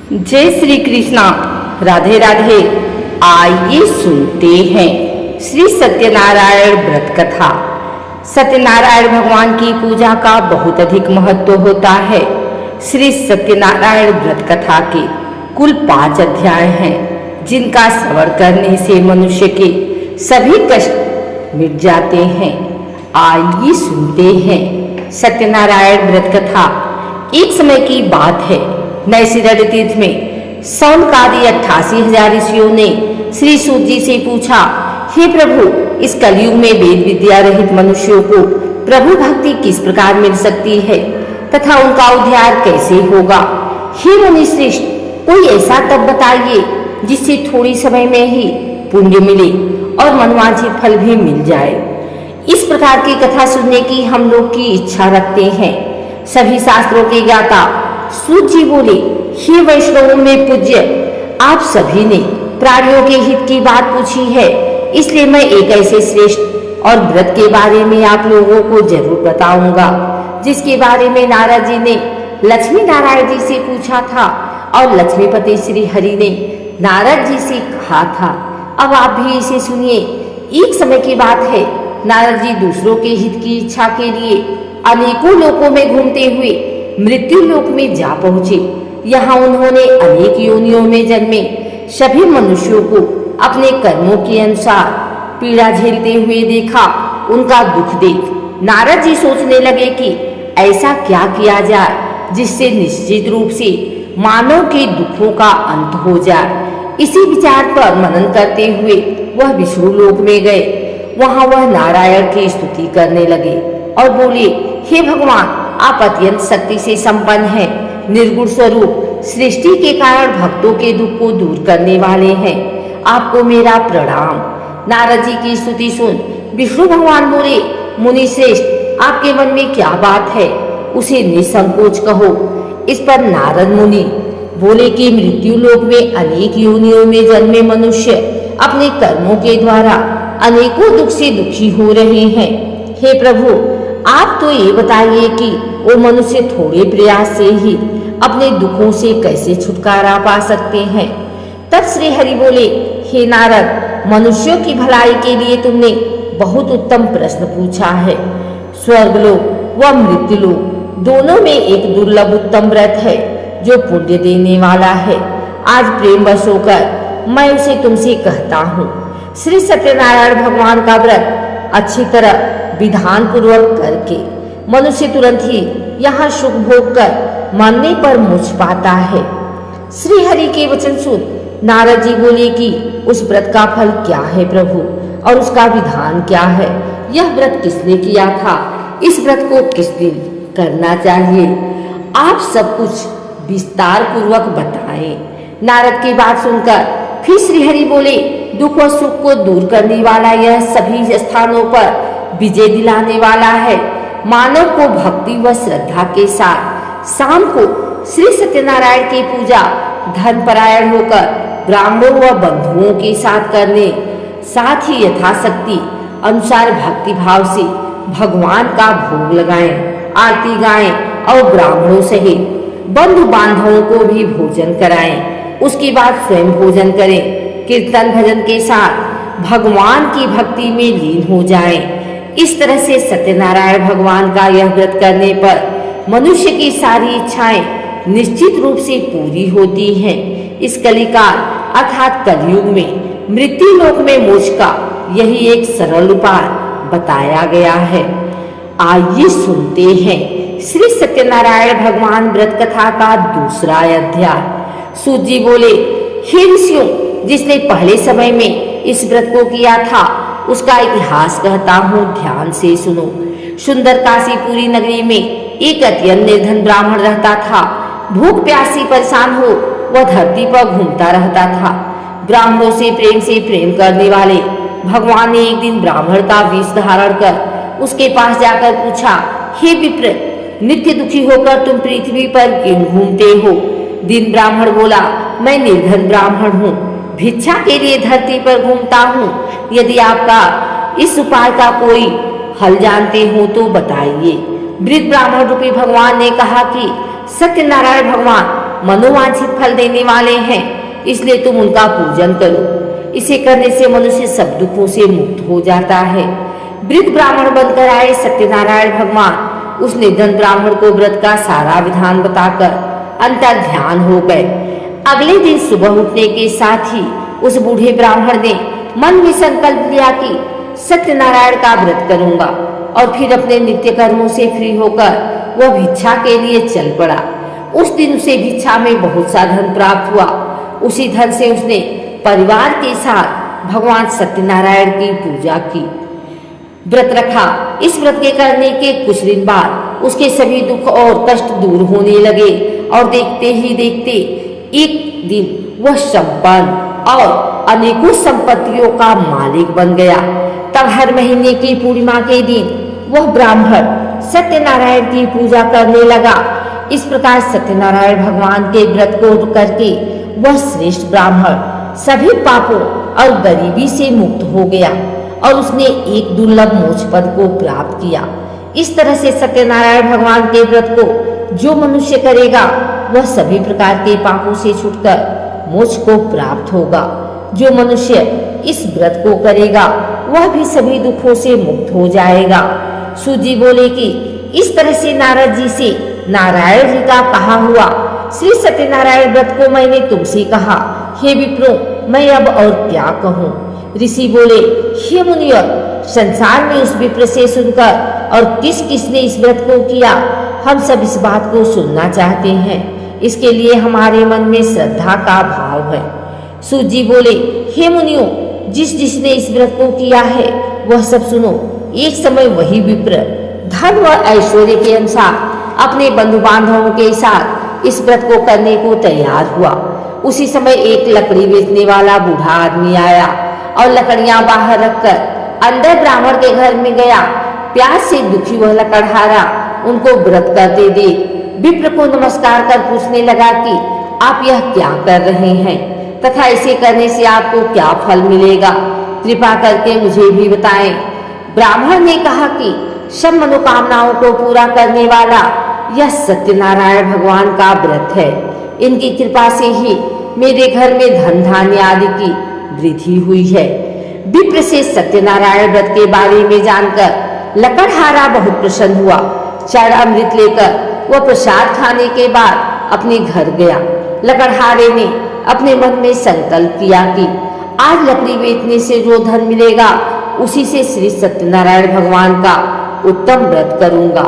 जय श्री कृष्णा। राधे राधे। आइए सुनते हैं श्री सत्यनारायण व्रत कथा। सत्यनारायण भगवान की पूजा का बहुत अधिक महत्व होता है। श्री सत्यनारायण व्रत कथा के कुल 5 अध्याय हैं, जिनका श्रवण करने से मनुष्य के सभी कष्ट मिट जाते हैं। आइए सुनते हैं सत्यनारायण व्रत कथा। एक समय की बात है, नैषधीय तीर्थ में सौनकादि 88,000 ऋषियों ने श्री सूत जी से पूछा, हे प्रभु, इस कलयुग में वेद विद्या रहित मनुष्यों को प्रभु भक्ति किस प्रकार मिल सकती है तथा उनका उद्धार कैसे होगा? हे मुनि श्रेष्ठ, कोई ऐसा तप बताइए जिससे थोड़ी समय में ही पुण्य मिले और मनवांछित फल भी मिल जाए। इस प्रकार की कथा सुनने की हम लोग की इच्छा रखते हैं। सभी शास्त्रों के ज्ञाता सूत जी बोले, हे वैष्णवों में पूज्य, आप सभी ने प्राणियों के हित की बात पूछी है, इसलिए मैं एक ऐसे श्रेष्ठ और व्रत के बारे में आप लोगों को जरूर बताऊंगा, जिसके बारे में नारद जी ने लक्ष्मी नारायण जी से पूछा था और लक्ष्मीपति श्री हरि ने नारद जी से कहा था। अब आप भी इसे सुनिए। एक समय की बात है, नारद जी दूसरों के हित की इच्छा के लिए अनेकों लोकों में घूमते हुए मृत्यु लोक में जा पहुंचे। यहाँ उन्होंने अनेक योनियों में जन्मे सभी मनुष्यों को अपने कर्मों के अनुसार पीड़ा झेलते हुए देखा। उनका दुख देख नारद जी सोचने लगे कि ऐसा क्या किया जाए जिससे निश्चित रूप से मानव के दुखों का अंत हो जाए। इसी विचार पर मनन करते हुए वह विष्णु लोक में गए। वहाँ वह नारायण की स्तुति करने लगे और बोले, हे भगवान, आप अत्यंत शक्ति से संपन्न हैं, निर्गुण स्वरूप, सृष्टि के कारण भक्तों के दुख को दूर करने वाले हैं। आपको मेरा प्रणाम। नारद जी की स्तुति सुन विष्णु भगवान बोले, मुनि श्रेष्ठ, आपके मन में क्या बात है, उसे निसंकोच कहो। इस पर नारद मुनि बोले कि मृत्यु लोक में अनेक योनियों में जन्मे मनुष्य अपने कर्मों के द्वारा अनेकों दुख से दुखी हो रहे हैं। हे प्रभु, आप तो ये बताइए कि वो मनुष्य थोड़े प्रयास से ही अपने दुखों से कैसे छुटकारा पा सकते हैं। तब श्री हरि बोले, हे नारद, मनुष्यों की भलाई के लिए तुमने बहुत उत्तम प्रश्न पूछा है। स्वर्गलोक व मृत्युलोक दोनों में एक दुर्लभ उत्तम व्रत है जो पुण्य देने वाला है। आज प्रेमवश होकर मैं उसे तुमसे कहता हूँ। श्री सत्यनारायण भगवान का व्रत अच्छी तरह विधान पूर्वक करके मनुष्य तुरंत ही यहाँ सुख भोग कर मरने पर मुझ पाता है। श्री हरि के वचन सुन नारद जी बोले कि उस व्रत का फल क्या है प्रभु, और उसका विधान क्या है? यह व्रत किसने किया था? इस व्रत को किस दिन करना चाहिए? आप सब कुछ विस्तार पूर्वक बताएं। नारद की बात सुनकर फिर श्री हरि बोले, दुख और सुख को दूर करने वाला यह सभी स्थानों पर विजय दिलाने वाला है। मानव को भक्ति व श्रद्धा के साथ शाम को श्री सत्यनारायण की पूजा धर्मपरायण होकर ब्राह्मणों व बंधुओं के साथ करने, साथ ही यथाशक्ति अनुसार भक्ति भाव से भगवान का भोग लगाएं, आरती गाएं और ब्राह्मणों सहित बंधु बांधवों को भी भोजन कराएं। उसके बाद स्वयं भोजन करें। कीर्तन भजन के साथ भगवान की भक्ति में लीन हो जाएं। इस तरह से सत्यनारायण भगवान का यह व्रत करने पर मनुष्य की सारी इच्छाएं निश्चित रूप से पूरी होती हैं। इस कलिकाल अर्थात कलयुग में मृत्यु लोक में मोक्ष का यही एक सरल उपाय बताया गया है। आइए सुनते हैं श्री सत्यनारायण भगवान व्रत कथा का दूसरा अध्याय। सूत जी बोले, हे ऋषियों, जिसने पहले समय में इस व्रत को किया था उसका इतिहास कहता हूँ, ध्यान से सुनो। सुंदर काशीपुरी नगरी में एक अत्यंत निर्धन ब्राह्मण रहता था। भूख प्यास से परेशान हो वह धरती पर घूमता रहता था। ब्राह्मणों से प्रेम करने वाले भगवान ने एक दिन ब्राह्मण का वेश धारण कर उसके पास जाकर पूछा, हे विप्र, नित्य दुखी होकर तुम पृथ्वी पर क्यों घूमते हो? दिन ब्राह्मण बोला, मैं निर्धन ब्राह्मण हूँ, भिक्षा के लिए धरती पर घूमता हूँ। यदि आपका इस उपाय का कोई हल जानते हो तो बताइए। वृद्ध ब्राह्मण रूपी भगवान ने कहा कि सत्यनारायण भगवान मनोवांछित फल देने वाले हैं, इसलिए तुम उनका पूजन करो। इसे करने से मनुष्य सब दुखों से मुक्त हो जाता है। वृद्ध ब्राह्मण बनकर आए सत्यनारायण भगवान उस निर्धन ब्राह्मण को व्रत का सारा विधान बताकर अंतर ध्यान हो गए। अगले दिन सुबह उठने के साथ ही उस बूढ़े ब्राह्मण ने मन में संकल्प लिया कि सत्यनारायण का व्रत करूंगा, और फिर अपने नित्य कर्मों से फ्री होकर वह भिक्षा के लिए चल पड़ा। उस दिन उसे भिक्षा में बहुत सा धन प्राप्त हुआ। उसी धन से उसने परिवार के साथ भगवान सत्यनारायण की पूजा की, व्रत रखा। इस व्रत के करने के कुछ दिन बाद उसके सभी दुख और कष्ट दूर होने लगे, और देखते ही देखते एक दिन वह संपन्न और अनेकों संपत्तियों का मालिक बन गया। तब हर महीने की पूर्णिमा के दिन वह ब्राह्मण सत्यनारायण की पूजा करने लगा। इस प्रकार सत्यनारायण भगवान के व्रत को करके वह श्रेष्ठ ब्राह्मण सभी पापों और गरीबी से मुक्त हो गया, और उसने एक दुर्लभ मोक्ष पद को प्राप्त किया। इस तरह से सत्यनारायण भगवान के व्रत को जो मनुष्य करेगा वह सभी प्रकार के पापों से छूटकर मोक्ष को प्राप्त होगा। जो मनुष्य इस व्रत को करेगा वह भी सभी दुखों से मुक्त हो जाएगा। सूत जी बोले कि इस तरह से नारद जी से नारायण जी का कहा हुआ श्री सत्यनारायण व्रत को मैंने तुमसे कहा। हे विप्रो, मैं अब और क्या कहूँ। ऋषि बोले, हे मुनियों, संसार में उस विप्र से सुनकर और किस किसने इस व्रत को किया, हम सब इस बात को सुनना चाहते हैं। इसके लिए हमारे मन में श्रद्धा का भाव है। सूत जी बोले, हे मुनियों, जिस जिसने इस व्रत को किया है वह सब सुनो। एक समय वही विप्र धन व ऐश्वर्य के अनुसार अपने बंधु बांधवों के साथ इस व्रत को करने को तैयार हुआ। उसी समय एक लकड़ी बेचने वाला बूढ़ा आदमी आया और लकड़ियां बाहर रखकर अंदर ब्राह्मण के घर में गया। प्यास से दुखी वह लकड़हारा उनको व्रत करते देख विप्र को नमस्कार कर पूछने लगा कि आप यह क्या कर रहे हैं तथा इसे करने से आपको क्या फल मिलेगा, कृपा करके मुझे भी बताएं। ब्राह्मण ने कहा कि सब मनोकामनाओं को पूरा करने वाला यह सत्यनारायण भगवान का व्रत है। इनकी कृपा से ही मेरे घर में धन धान्य आदि की वृद्धि हुई है। विप्र से सत्यनारायण व्रत के बारे में जानकर लकड़हारा बहुत प्रसन्न हुआ। चढ़ अमृत लेकर वह प्रसाद खाने के बाद अपने घर गया। लकड़हारे ने अपने मन में संकल्प किया कि आज लकड़ी बेचने से जो धन मिलेगा उसी से श्री सत्यनारायण भगवान का उत्तम व्रत करूंगा।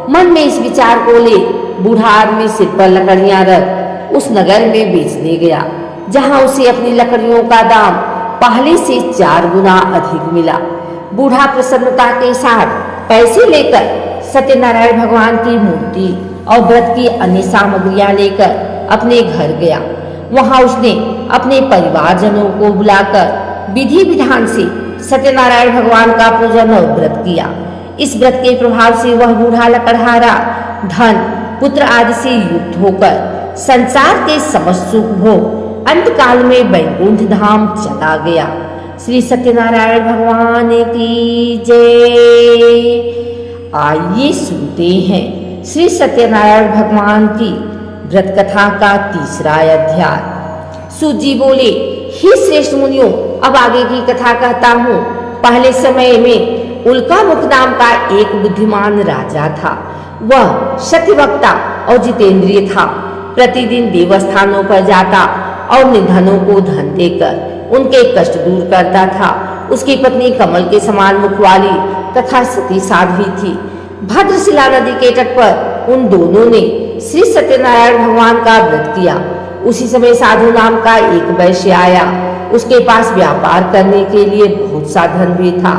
मन में इस विचार को ले बूढ़ा आदमी सिर पर लकड़ियां रख उस नगर में बेचने गया, जहां उसे अपनी लकड़ियों का दाम पहले से 4 गुना अधिक मिला। बूढ़ा प्रसन्नता के साथ पैसे लेकर सत्यनारायण भगवान की मूर्ति और व्रत की अन्य सामग्रियां लेकर अपने घर गया। वहां उसने अपने परिवारजनों को बुलाकर विधि विधान से सत्यनारायण भगवान का पूजन और व्रत किया। इस व्रत के प्रभाव से वह बूढ़ा लकड़हारा धन पुत्र आदि से युक्त होकर संसार के समस्त सुख भोग अंत काल में वैकुंठ धाम चला गया। श्री सत्यनारायण भगवान की जय। आइए सुनते हैं श्री सत्यनारायण भगवान की व्रत कथा का 3रा अध्याय। सूत जी बोले, हे श्रेष्ठ मुनियों, अब आगे की कथा कहता हूँ। पहले समय में उल्कामुख नाम का एक बुद्धिमान राजा था। वह सत्यवक्ता और जितेंद्रिय था। प्रतिदिन देवस्थानों पर जाता और निर्धनों को धन देकर उनके कष्ट दूर करता था। उसकी पत्नी कमल के समान मुख वाली तथा सती साध्वी थी। भद्रशिला नदी के तट पर उन दोनों ने श्री सत्यनारायण भगवान का व्रत किया। उसी समय साधु नाम का एक वैश्य आया। उसके पास व्यापार करने के लिए बहुत सा धन भी था।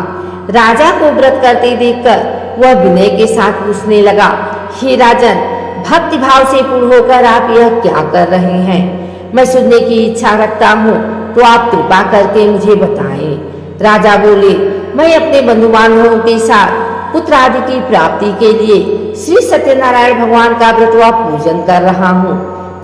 राजा को व्रत करते देखकर वह विनय के साथ पूछने लगा, हे राजन, भक्ति भाव से पूर्ण होकर आप यह क्या कर रहे हैं? मैं सुनने की इच्छा रखता हूँ, तो आप कृपा करके मुझे बताएं। राजा बोले, मैं अपने बंधु बांधवों के साथ पुत्र आदि की प्राप्ति के लिए श्री सत्यनारायण भगवान का व्रत व पूजन कर रहा हूँ।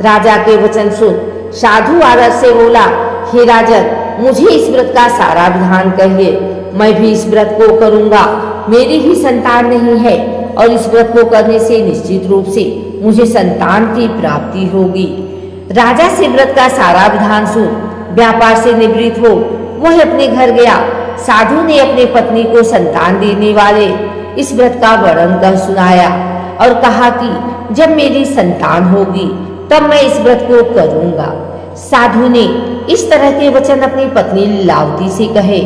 राजा के वचन सुन साधु आदर से बोला, हे राजन, मुझे इस व्रत का सारा विधान कहिए। मैं भी इस व्रत को करूंगा। मेरी भी संतान नहीं है और इस व्रत को करने से निश्चित रूप से मुझे संतान की प्राप्ति होगी। राजा से व्रत का सारा विधान सुन व्यापार से निवृत्त हो वह अपने घर गया। साधु ने अपनी पत्नी को संतान देने वाले इस व्रत का वर्णन कर सुनाया और कहा कि जब मेरी संतान होगी तब मैं इस व्रत को करूंगा। साधु ने इस तरह के वचन अपनी पत्नी लीलावती से कहे।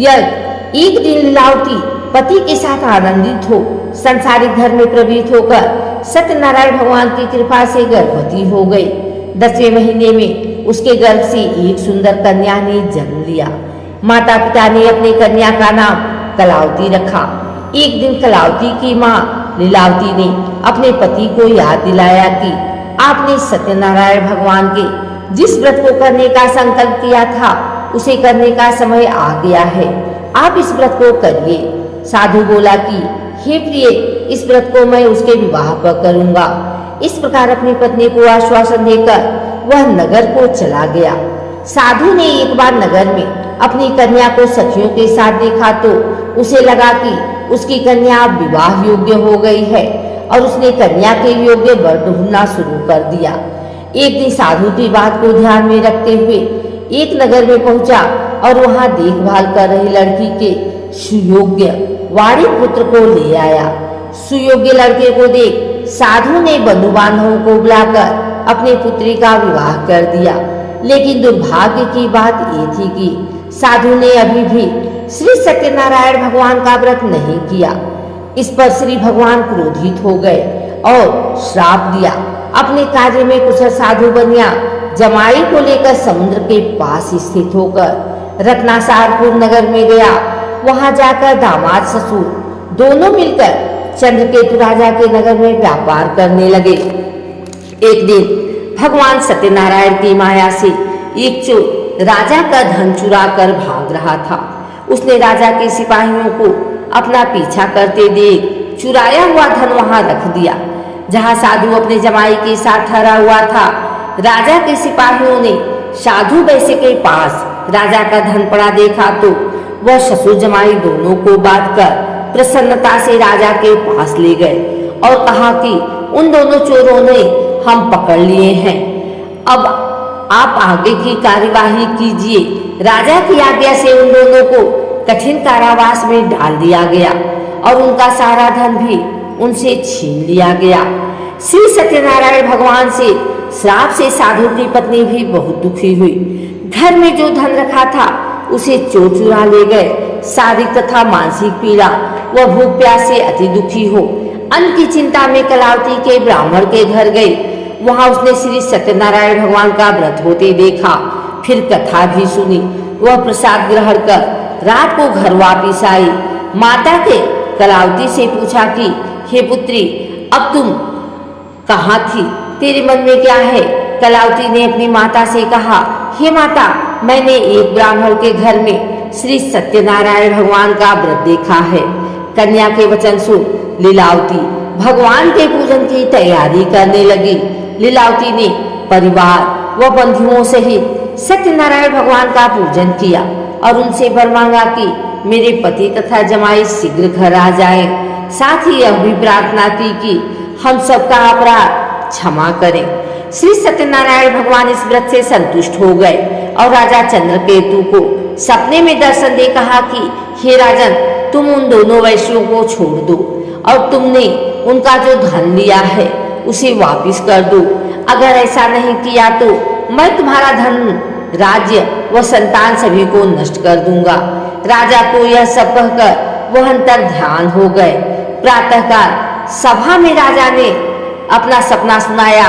यह एक दिन लीलावती पति के साथ आनंदित हो संसारिक धर्म में प्रवृत्त होकर सत्यनारायण भगवान की कृपा से गर्भवती हो गई। 10वें महीने में उसके गर्भ से एक सुंदर कन्या ने जन्म लिया। माता पिता ने अपनी कन्या का नाम कलावती रखा। एक दिन कलावती की माँ लीलावती ने अपने पति को याद दिलाया कि आपने सत्यनारायण भगवान के जिस व्रत को करने का संकल्प किया था उसे करने का समय आ गया है, आप इस व्रत को करिए। साधु बोला कि हे प्रिय, इस व्रत को मैं उसके विवाह पर करूंगा। इस प्रकार अपनी पत्नी को आश्वासन देकर वह नगर को चला गया। साधु ने एक बार नगर में अपनी कन्या को सखियों के साथ देखा तो उसे लगा कि उसकी कन्या अब विवाह योग्य हो गई है और उसने कन्या के योग्य वर ढूंढना शुरू कर दिया। एक दिन साधु की बात को ध्यान में रखते हुए एक नगर में पहुंचा और वहां देखभाल कर रही लड़की के सुयोग्य वाणी पुत्र को ले आया। सुयोग्य लड़के को देख साधु ने बंधु बांधवों को बुलाकर अपनी पुत्री का विवाह कर दिया। लेकिन दुर्भाग्य की बात ये थी कि साधु ने अभी भी श्री सत्यनारायण भगवान का व्रत नहीं किया। इस पर श्री भगवान क्रोधित हो गए और श्राप दिया। अपने कार्य में कुशल साधु बनिया जमाई को लेकर समुद्र के पास स्थित होकर रत्नासारपुर नगर में गया। वहां जाकर दामाद ससुर दोनों मिलकर चंद्रकेतु राजा के नगर में व्यापार करने लगे। एक दिन भगवान सत्यनारायण की माया से एक चोर राजा का धन चुरा कर भाग रहा था। उसने राजा के सिपाहियों को अपना पीछा करते देख चुराया हुआ धन वहां रख दिया जहां साधु अपने जमाई के साथ ठहरा हुआ था। राजा के सिपाहियों ने साधु वैश्य के पास राजा का धन पड़ा देखा तो वह ससुर जमाई दोनों को बांध कर प्रसन्नता से राजा के पास ले गए और कहा कि उन दोनों चोरों ने हम पकड़ लिए हैं, अब आप आगे की कार्यवाही कीजिए। राजा की आज्ञा से उन दोनों को कठिन कारावास में डाल दिया गया और उनका सारा धन भी उनसे छीन लिया गया। श्री सत्यनारायण भगवान से श्राप से साधु की पत्नी भी बहुत दुखी हुई। घर में जो धन रखा था उसे चोर चुरा ले गए। शारीरिक तथा मानसिक पीड़ा व भूख प्यास से अति दुखी हो अन्न की चिंता में कलावती के ब्राह्मण के घर गई। वहां उसने श्री सत्यनारायण भगवान का व्रत होते देखा, फिर कथा भी सुनी। वह प्रसाद ग्रहण कर रात को घर वापिस आई। माता के कलावती से पूछा कि हे पुत्री, अब तुम कहाँ थी, तेरे मन में क्या है? कलावती ने अपनी माता से कहा, हे माता, मैंने एक ब्राह्मण के घर में श्री सत्यनारायण भगवान का व्रत देखा है। कन्या के वचन सुन लीलावती भगवान के पूजन की तैयारी करने लगी। लीलावती ने परिवार व बंधुओं सहित सत्यनारायण भगवान का पूजन किया और उनसे वर मांगा कि मेरे पति तथा जमाई शीघ्र घर आ जाएं। साथ ही यह भी प्रार्थना की कि हम सबका अपराध क्षमा करें। श्री सत्यनारायण भगवान इस व्रत से संतुष्ट हो गए और राजा चंद्रकेतु को सपने में दर्शन दे कहा कि हे राजन, तुम उन दोनों वैश्यों को छोड़ दो और तुमने उनका जो धन लिया है उसे वापिस कर दो। अगर ऐसा नहीं किया तो मैं तुम्हारा धन, राज्य व संतान सभी को नष्ट कर दूंगा। राजा को यह सब कहकर वह अंतर ध्यान हो गए। प्रातःकाल सभा में राजा ने अपना सपना सुनाया,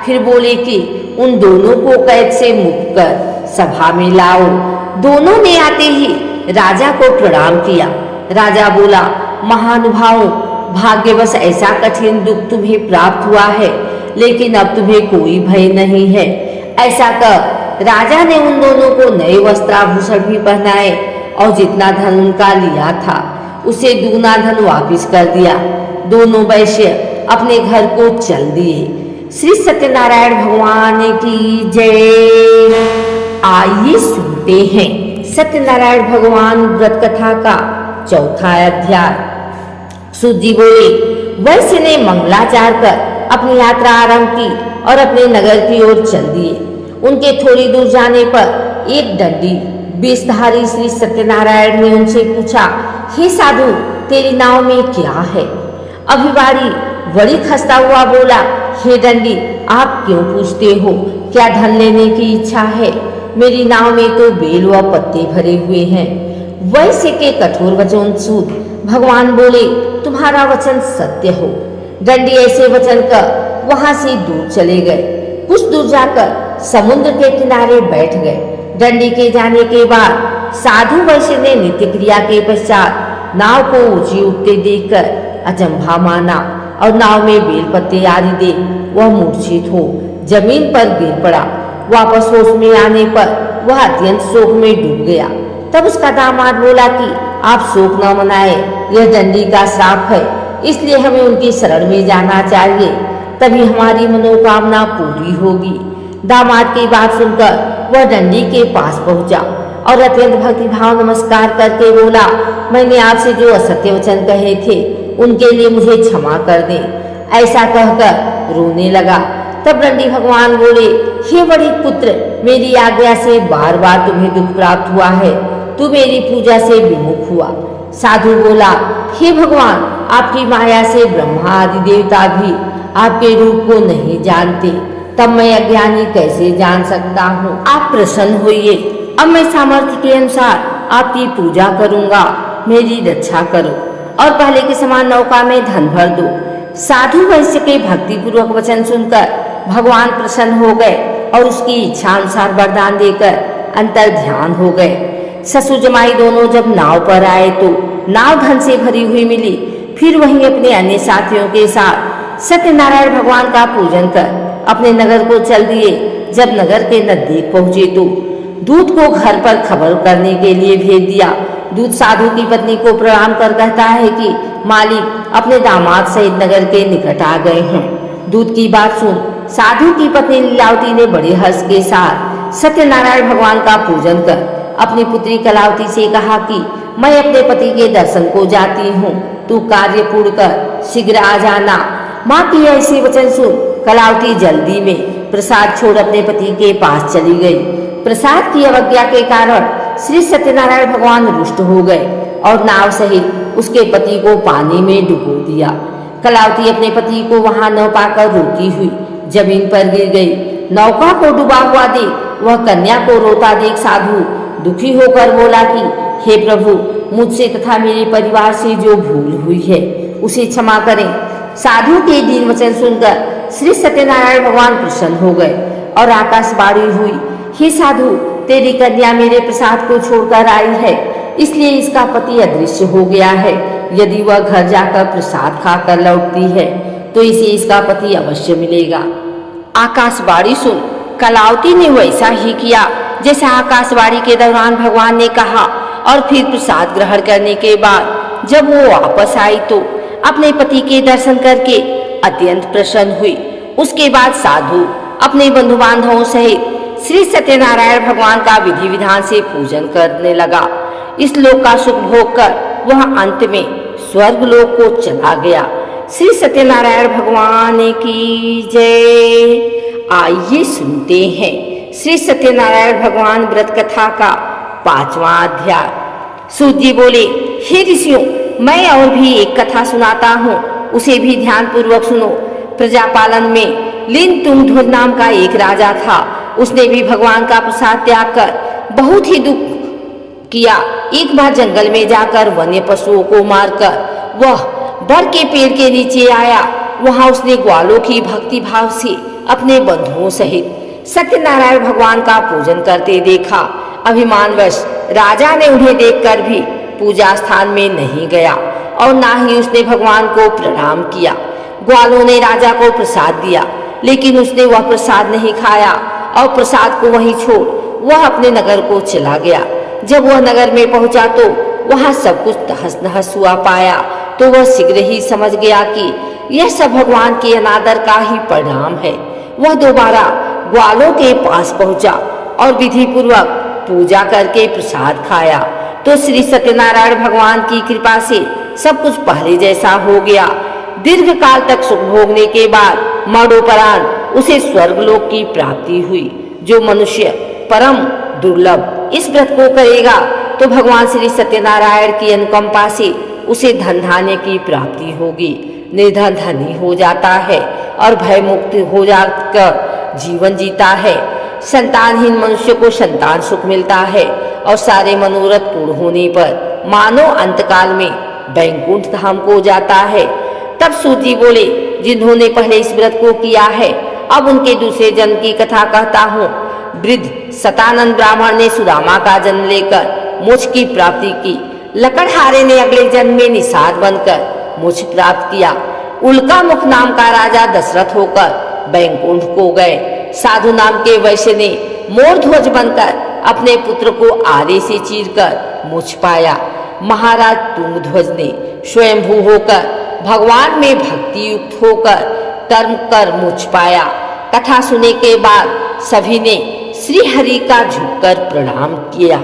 फिर बोले कि उन दोनों को कैद से मुक्त कर सभा में लाओ। दोनों ने आते ही राजा को प्रणाम किया। राजा बोला, महानुभावों, भाग्यवश ऐसा कठिन दुख तुम्हें प्राप्त हुआ है, लेकिन अब तुम्हें कोई भय नहीं है। ऐसा कर राजा ने उन दोनों को नए वस्त्राभूषण भी पहनाए और जितना धन उनका लिया था उसे दुगना धन वापिस कर दिया। दोनों वैश्य अपने घर को चल दिए। श्री सत्यनारायण भगवान की जय। आइए सुनते हैं सत्यनारायण भगवान व्रत कथा का चौथा अध्याय। सूत जी बोले, वैश्य ने मंगलाचार कर अपनी यात्रा आरंभ की और अपने नगर की ओर चल दिए। उनके थोड़ी दूर जाने पर एक दंडी बेशधारी श्री सत्यनारायण ने उनसे पूछा, हे साधु, तेरी नाव में क्या है? अभिवारी बड़ी खस्ता हुआ बोला, हे दंडी, आप क्यों पूछते हो? क्या धन लेने की इच्छा है? मेरी नाव में तो बेल व पत्ते भरे हुए हैं। वैश्य के कठोर वचन सुन भगवान बोले, तुम्हारा वचन सत्य हो। दंडी ऐसे वचन कर वहां से दूर चले गए। कुछ दूर जाकर समुद्र के किनारे बैठ गए। दंडी के जाने के बाद साधु वैश्य ने नित्य क्रिया के पश्चात नाव को ऊंची उठते देखकर अचंभा माना और नाव में बेल पत्ते आदि देख वह मूर्छित हो जमीन पर गिर पड़ा। वापस होश में आने पर वह अत्यंत शोक में डूब गया। तब उसका दामाद बोला कि आप शोक न मनाए, यह दंडी का श्राप है, इसलिए हमें उनकी शरण में जाना चाहिए, तभी हमारी मनोकामना पूरी होगी। दामाद की बात सुनकर वह दंडी के पास पहुंचा और अत्यंत भक्तिभाव नमस्कार करके बोला, मैंने आपसे जो असत्य वचन कहे थे उनके लिए मुझे क्षमा कर दे। ऐसा कहकर रोने लगा। तब दंडी भगवान बोले, हे बड़ी पुत्र, मेरी आज्ञा से बार बार तुम्हें दुख प्राप्त हुआ है, तू मेरी पूजा से विमुख हुआ। साधु बोला, हे भगवान, आपकी माया से ब्रह्मा आदि देवता भी आपके रूप को नहीं जानते, तब मैं अज्ञानी कैसे जान सकता हूँ? आप प्रसन्न होइए, अब मैं सामर्थ्य के अनुसार आपकी पूजा करूँगा, मेरी रक्षा करो और पहले के समान नौका में धन भर दो। साधु वैश्य के भक्ति पूर्वक वचन सुनकर भगवान प्रसन्न हो गए और उसकी इच्छा अनुसार वरदान देकर अंतर ध्यान हो गए। ससुर जमाई दोनों जब नाव पर आए तो नाव धन से भरी हुई मिली। फिर वहीं अपने अन्य साथियों के साथ सत्यनारायण भगवान का पूजन कर अपने नगर को चल दिए। जब नगर के नजदीक पहुंचे तो दूत को घर पर खबर करने के लिए भेज दिया। दूत साधु की पत्नी को प्रणाम कर कहता है कि मालिक अपने दामाद सहित नगर के निकट आ गए हैं। दूत की बात सुन साधु की पत्नी लीलावती ने बड़े हर्ष के साथ सत्यनारायण भगवान का पूजन कर अपनी पुत्री कलावती से कहा कि मैं अपने पति के दर्शन को जाती हूँ, तू कार्य पूर्ण कर शीघ्र आ जाना। माँ की ऐसे वचन सुन कलावती जल्दी में प्रसाद छोड़ अपने पति के पास चली गई। प्रसाद की अवज्ञा के कारण श्री सत्यनारायण भगवान रुष्ट हो गए और नाव सहित उसके पति को पानी में डुबो दिया। कलावती अपने पति को वहां न पाकर रोती हुई जमीन पर गिर गई। नौका को डूबा हुआ देख वह कन्या को रोता देख साधु दुखी होकर बोला कि हे प्रभु, मुझसे तथा मेरे परिवार से जो भूल हुई है उसे क्षमा करें। साधु के दीन वचन सुनकर श्री सत्यनारायण भगवान प्रसन्न हो गए और आकाशवाणी हुई, हे साधु, तेरी कन्या मेरे प्रसाद को छोड़कर आई है, इसलिए इसका पति अदृश्य हो गया है। यदि वह घर जाकर प्रसाद खाकर लौटती है तो इसे इसका पति अवश्य मिलेगा। आकाशवाणी सुन कलावती ने वैसा ही किया जैसा आकाशवाणी के दौरान भगवान ने कहा और फिर प्रसाद ग्रहण करने के बाद जब वो वापस आई तो अपने पति के दर्शन करके अत्यंत प्रसन्न हुई। उसके बाद साधु अपने बंधु बांधवों सहित श्री सत्यनारायण भगवान का विधि विधान से पूजन करने लगा। इस लोक का सुख भोग कर वह अंत में स्वर्ग लोक को चला गया। श्री सत्यनारायण भगवान की जय। आइए सुनते हैं श्री सत्यनारायण भगवान व्रत कथा का 5वां अध्याय। सूत जी बोले, हे ऋषियों, मैं और भी एक कथा सुनाता हूँ, उसे भी ध्यान पूर्वक सुनो। प्रजापालन में लीन तुंगध्वज नाम का एक राजा था। उसने भी भगवान का प्रसाद त्याग कर बहुत ही दुख किया। एक बार जंगल में जाकर वन्य पशुओं को मारकर वह बर के पेड़ के नीचे आया। वहां उसने ग्वालों की भक्ति भाव से अपने बंधुओं सहित सत्यनारायण भगवान का पूजन करते देखा। अभिमानवश राजा ने उन्हें देखकर भी पूजा स्थान में नहीं गया और ना ही उसने भगवान को प्रणाम किया। ग्वालों ने राजा को प्रसाद दिया, लेकिन उसने वह प्रसाद नहीं खाया और प्रसाद को वहीं छोड़ वह अपने नगर को चला गया। जब वह नगर में पहुंचा तो वहां सब कुछ तहस नहस हुआ पाया तो वह शीघ्र ही समझ गया कि यह सब भगवान के अनादर का ही परिणाम है। वह दोबारा ग्वालों के पास पहुंचा और विधि पूर्वक पूजा करके प्रसाद खाया तो श्री सत्यनारायण भगवान की कृपा से सब कुछ पहले जैसा हो गया। दीर्घ काल तक सुख भोगने के बाद मरणोपरांत उसे स्वर्गलोक की प्राप्ति हुई। जो मनुष्य परम दुर्लभ इस व्रत को करेगा तो भगवान श्री सत्यनारायण की अनुकंपा से उसे धन धान्य की प्राप्ति होगी। निर्धन धनी हो जाता है और भय मुक्त हो जाकर जीवन जीता है। संतानहीन मनुष्य को संतान सुख मिलता है और सारे मनोरथ पूर्ण होने पर मानव अंतकाल में वैकुंठ धाम को जाता है। तब सूत जी बोले, जिन्होंने पहले इस व्रत को किया है अब उनके दूसरे जन्म की कथा कहता हूँ। वृद्ध सतानंद ब्राह्मण ने सुदामा का जन्म लेकर मोक्ष की प्राप्ति की। लकड़हारे ने अगले जन्म में निषाद बनकर मोक्ष प्राप्त किया। उल्का मुख नाम का राजा दशरथ होकर वैकुंठ को गए। साधु नाम के वैश्य ने मोर ध्वज बनकर अपने पुत्र को आरे से चीरकर मोक्ष पाया। महाराज तुंगध्वज ने स्वयंभू होकर भगवान में भक्ति युक्त होकर कर्म कर मोक्ष पाया। कथा सुनने के बाद सभी ने श्री हरि का झुककर प्रणाम किया।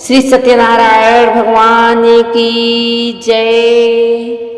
श्री सत्यनारायण भगवान की जय।